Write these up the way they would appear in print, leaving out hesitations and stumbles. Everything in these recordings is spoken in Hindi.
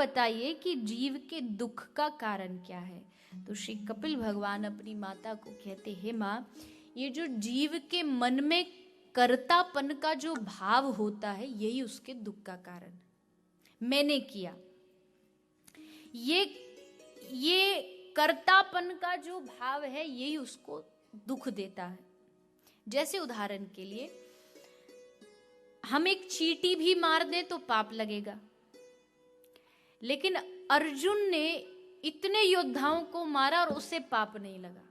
बताइए कि जीव के दुख का कारण क्या है। तो श्री कपिल भगवान अपनी माता को कहते, हे माँ, ये जो जीव के मन में कर्तापन का जो भाव होता है, यही उसके दुख का कारण है। मैंने किया, ये कर्तापन का जो भाव है, यही उसको दुख देता है। जैसे उदाहरण के लिए, हम एक चींटी भी मार दे तो पाप लगेगा, लेकिन अर्जुन ने इतने योद्धाओं को मारा और उसे पाप नहीं लगा।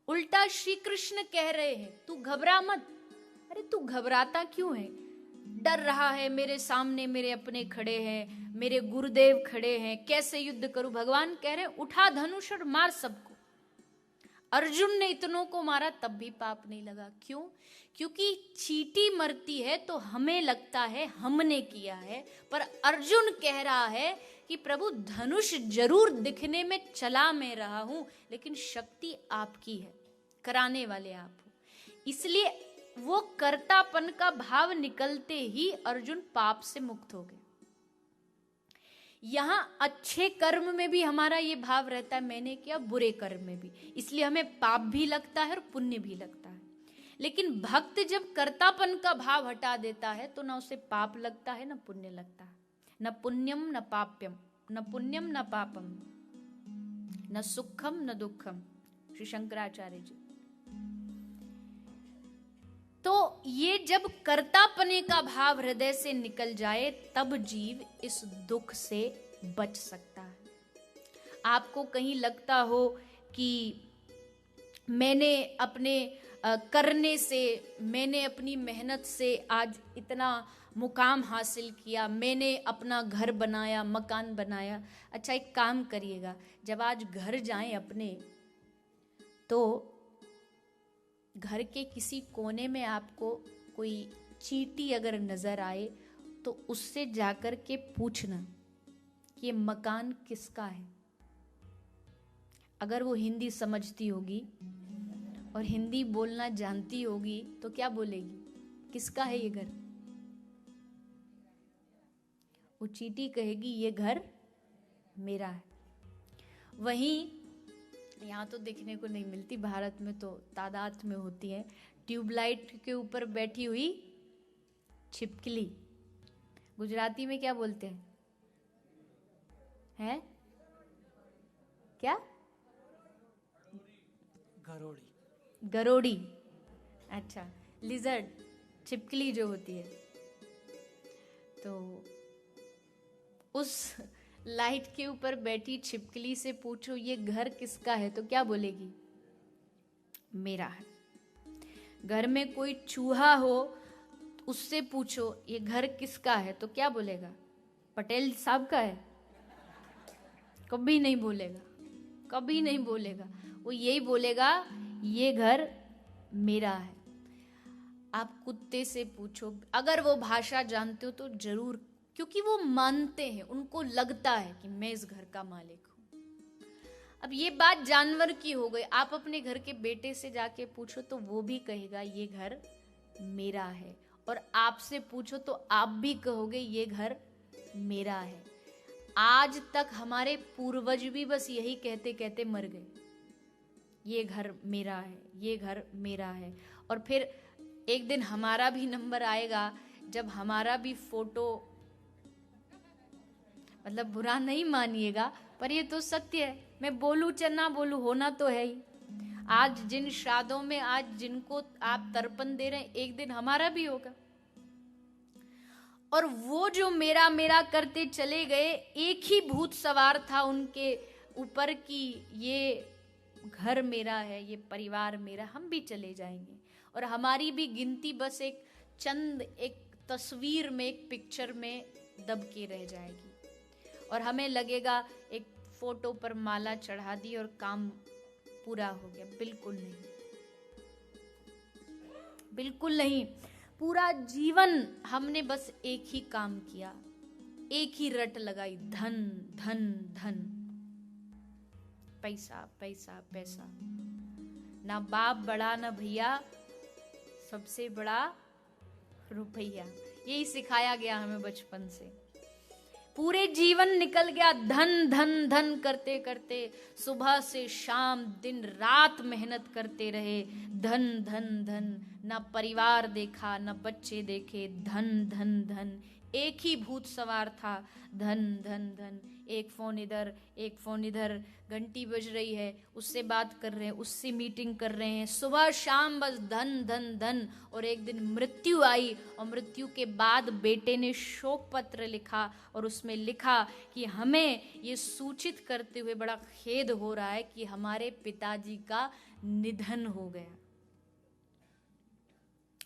उल्टा श्री कृष्ण कह रहे हैं, तू घबरा मत। अरे तू घबराता क्यों है? डर रहा है, मेरे सामने मेरे अपने खड़े हैं, मेरे गुरुदेव खड़े हैं, कैसे युद्ध करूं? भगवान कह रहे हैं, उठा धनुष और मार सबको। अर्जुन ने इतनों को मारा तब भी पाप नहीं लगा। क्यों? क्योंकि चींटी मरती है तो हमें लगता है हमने किया है, पर अर्जुन कह रहा है कि प्रभु, धनुष जरूर दिखने में चला मैं रहा हूं, लेकिन शक्ति आपकी है, कराने वाले आप हो। इसलिए वो कर्तापन का भाव निकलते ही अर्जुन पाप से मुक्त हो गए। यहां अच्छे कर्म में भी हमारा ये भाव रहता है, मैंने किया, बुरे कर्म में भी, इसलिए हमें पाप भी लगता है और पुण्य भी लगता है। लेकिन भक्त जब कर्तापन का भाव हटा देता है तो ना उसे पाप लगता है, ना पुण्य लगता है। न पुण्यम न पाप्यम, न पुण्यम न पापम, न सुखम न दुखम, श्री शंकराचार्य जी। तो ये जब कर्तापने का भाव हृदय से निकल जाए, तब जीव इस दुख से बच सकता है। आपको कहीं लगता हो कि मैंने अपने करने से, मैंने अपनी मेहनत से आज इतना मुकाम हासिल किया, मैंने अपना घर बनाया, मकान बनाया। अच्छा, एक काम करिएगा, जब आज घर जाएं अपने, तो घर के किसी कोने में आपको कोई चींटी अगर नजर आए तो उससे जाकर के पूछना कि ये मकान किसका है। अगर वो हिंदी समझती होगी और हिंदी बोलना जानती होगी तो क्या बोलेगी? किसका है ये घर? वो चींटी कहेगी ये घर मेरा है। वहीं यहाँ तो देखने को नहीं मिलती, भारत में तो तादाद में होती है, ट्यूबलाइट के ऊपर बैठी हुई छिपकली। गुजराती में क्या बोलते हैं? हैं? क्या? गरोड़ी। गरोड़ी। अच्छा, लिजर्ड, छिपकली जो होती है। तो उस लाइट के ऊपर बैठी छिपकली से पूछो ये घर किसका है, तो क्या बोलेगी? मेरा है। घर में कोई चूहा हो, उससे पूछो ये घर किसका है, तो क्या बोलेगा? पटेल साहब का है। कभी नहीं बोलेगा, कभी नहीं बोलेगा। वो यही बोलेगा ये घर मेरा है। आप कुत्ते से पूछो, अगर वो भाषा जानते हो तो जरूर, क्योंकि वो मानते हैं, उनको लगता है कि मैं इस घर का मालिक हूं। अब ये बात जानवर की हो गई। आप अपने घर के बेटे से जाके पूछो तो वो भी कहेगा ये घर मेरा है, और आपसे पूछो तो आप भी कहोगे ये घर मेरा है। आज तक हमारे पूर्वज भी बस यही कहते कहते मर गए, ये घर मेरा है, ये घर मेरा है। और फिर एक दिन हमारा भी नंबर आएगा जब हमारा भी फोटो, मतलब बुरा नहीं मानिएगा पर ये तो सत्य है, मैं बोलूं चाहे ना बोलूं, होना तो है ही। आज जिन श्राद्धों में आज जिनको आप तर्पण दे रहे हैं, एक दिन हमारा भी होगा। और वो जो मेरा मेरा करते चले गए, एक ही भूत सवार था उनके ऊपर कि ये घर मेरा है, ये परिवार मेरा, हम भी चले जाएंगे। और हमारी भी गिनती बस एक चंद, एक तस्वीर में, एक पिक्चर में दब के रह जाएगी। और हमें लगेगा एक फोटो पर माला चढ़ा दी और काम पूरा हो गया। बिल्कुल नहीं, बिल्कुल नहीं। पूरा जीवन हमने बस एक ही काम किया, एक ही रट लगाई, धन धन धन, पैसा पैसा पैसा। ना बाप बड़ा ना भैया, सबसे बड़ा रुपया। यही सिखाया गया हमें बचपन से। पूरे जीवन निकल गया धन धन धन करते करते, सुबह से शाम दिन रात मेहनत करते रहे, धन धन धन, ना परिवार देखा ना बच्चे देखे, धन धन धन, एक ही भूत सवार था, धन धन धन, एक फोन इधर एक फोन इधर, घंटी बज रही है उससे बात कर रहे हैं, उससे मीटिंग कर रहे हैं, सुबह शाम बस धन धन धन। और एक दिन मृत्यु आई, और मृत्यु के बाद बेटे ने शोक पत्र लिखा, और उसमें लिखा कि हमें ये सूचित करते हुए बड़ा खेद हो रहा है कि हमारे पिताजी का निधन हो गया।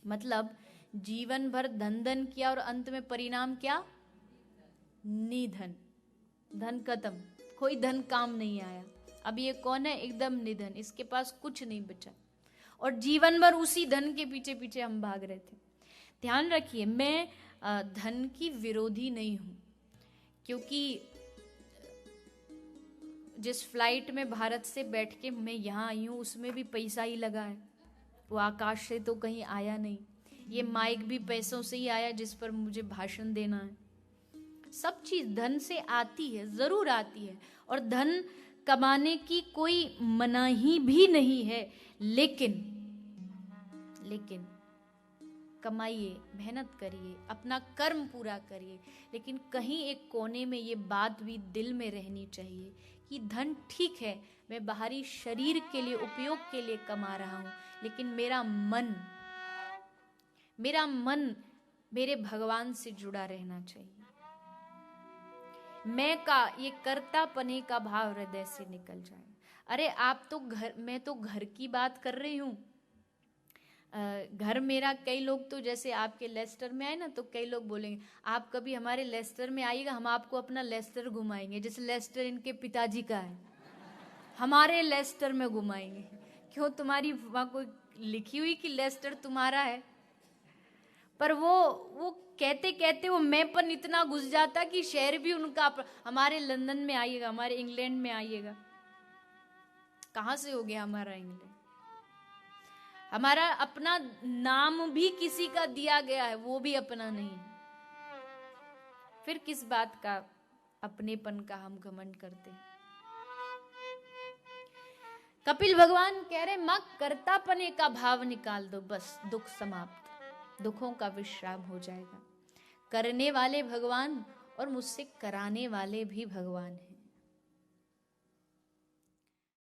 मतलब जीवन भर धन धन किया और अंत में परिणाम क्या? निधन, धन खत्म, कोई धन काम नहीं आया। अब ये कौन है? एकदम निधन, इसके पास कुछ नहीं बचा, और जीवन भर उसी धन के पीछे पीछे हम भाग रहे थे। ध्यान रखिए, मैं धन की विरोधी नहीं हूं, क्योंकि जिस फ्लाइट में भारत से बैठ के मैं यहाँ आई हूँ उसमें भी पैसा ही लगा है, वो आकाश से तो कहीं आया नहीं। ये माइक भी पैसों से ही आया जिस पर मुझे भाषण देना है। सब चीज धन से आती है, जरूर आती है, और धन कमाने की कोई मनाही भी नहीं है, लेकिन कमाइए, मेहनत करिए, अपना कर्म पूरा करिए, लेकिन कहीं एक कोने में ये बात भी दिल में रहनी चाहिए कि धन ठीक है, मैं बाहरी शरीर के लिए उपयोग के लिए कमा रहा हूं, लेकिन मेरा मन मेरे भगवान से जुड़ा रहना चाहिए। ये कर्तापने का भाव हृदय से निकल जाए। अरे मैं तो घर की बात कर रही हूं। घर मेरा, कई लोग तो जैसे आपके लेस्टर में आए ना, तो कई लोग बोलेंगे आप कभी हमारे लेस्टर में आइएगा, हम आपको अपना लेस्टर घुमाएंगे, जैसे लेस्टर इनके पिताजी का है, हमारे लेस्टर में घुमाएंगे। क्यों, तुम्हारी वहां कोई लिखी हुई कि लेस्टर तुम्हारा है? पर वो कहते कहते वो मैंपन इतना घुस जाता कि शहर भी उनका, हमारे लंदन में आइएगा, हमारे इंग्लैंड में आइएगा। कहां से हो गया हमारा इंग्लैंड? हमारा अपना नाम भी किसी का दिया गया है, वो भी अपना नहीं है। फिर किस बात का अपनेपन का हम घमंड करते हैं? कपिल भगवान कह रहे मां, कर्तापने का भाव निकाल दो, बस दुख समाप्त, दुखों का विश्राम हो जाएगा। करने वाले भगवान और मुझसे कराने वाले भी भगवान हैं।